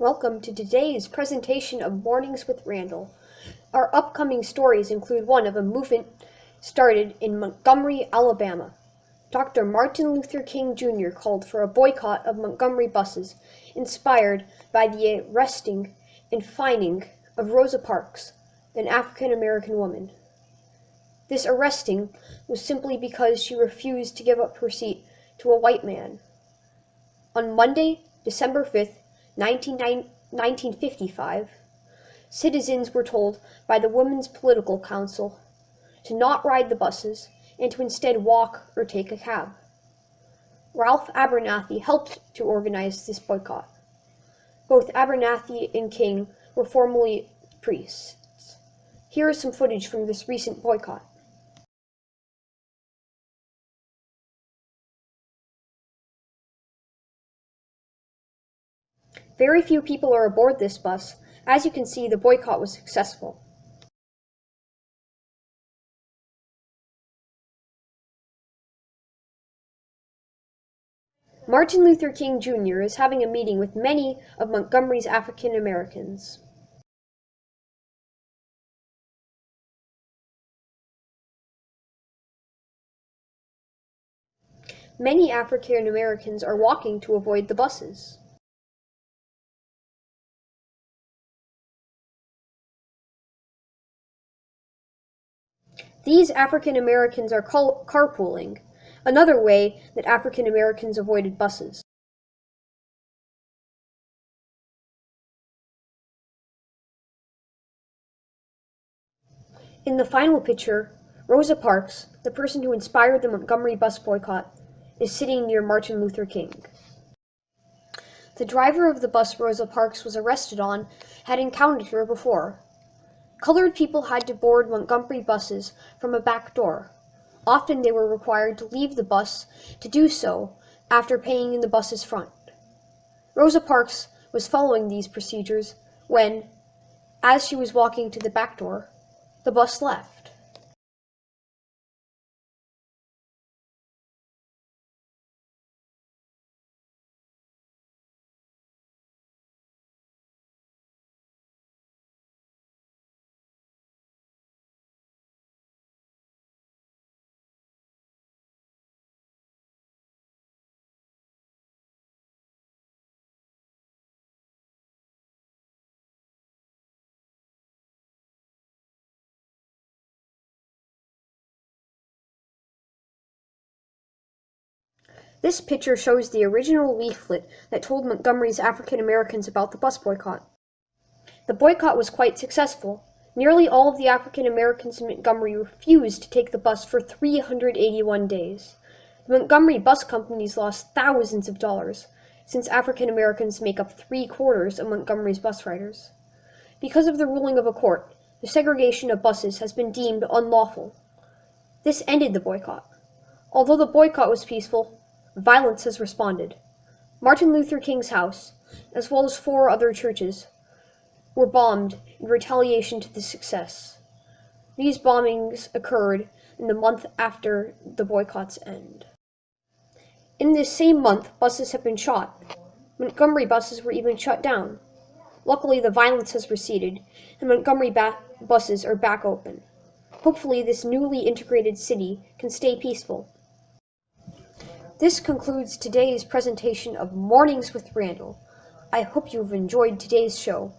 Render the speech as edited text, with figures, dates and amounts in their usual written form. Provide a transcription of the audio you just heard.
Welcome to today's presentation of Mornings with Randall. Our upcoming stories include one of a movement started in Montgomery, Alabama. Dr. Martin Luther King Jr. called for a boycott of Montgomery buses, inspired by the arresting and fining of Rosa Parks, an African-American woman. This arresting was simply because she refused to give up her seat to a white man. On Monday, December 5th, 1955, citizens were told by the Women's Political Council to not ride the buses and to instead walk or take a cab. Ralph Abernathy helped to organize this boycott. Both Abernathy and King were formerly priests. Here is some footage from this recent boycott. Very few people are aboard this bus. As you can see, the boycott was successful. Martin Luther King Jr. is having a meeting with many of Montgomery's African Americans. Many African Americans are walking to avoid the buses. These African Americans are carpooling, another way that African Americans avoided buses. In the final picture, Rosa Parks, the person who inspired the Montgomery bus boycott, is sitting near Martin Luther King. The driver of the bus Rosa Parks was arrested on had encountered her before. Colored people had to board Montgomery buses from a back door. Often they were required to leave the bus to do so after paying in the bus's front. Rosa Parks was following these procedures when, as she was walking to the back door, the bus left. This picture shows the original leaflet that told Montgomery's African Americans about the bus boycott. The boycott was quite successful. Nearly all of the African Americans in Montgomery refused to take the bus for 381 days. The Montgomery bus companies lost thousands of dollars, since African Americans make up 3/4 of Montgomery's bus riders. Because of the ruling of a court, the segregation of buses has been deemed unlawful. This ended the boycott. Although the boycott was peaceful, violence has responded. Martin Luther King's house, as well as 4 other churches, were bombed in retaliation to the success. These bombings occurred in the month after the boycott's end. In this same month, buses have been shot. Montgomery buses were even shut down. Luckily, the violence has receded, and Montgomery buses are back open. Hopefully, this newly integrated city can stay peaceful. This concludes today's presentation of Mornings with Randall. I hope you've enjoyed today's show.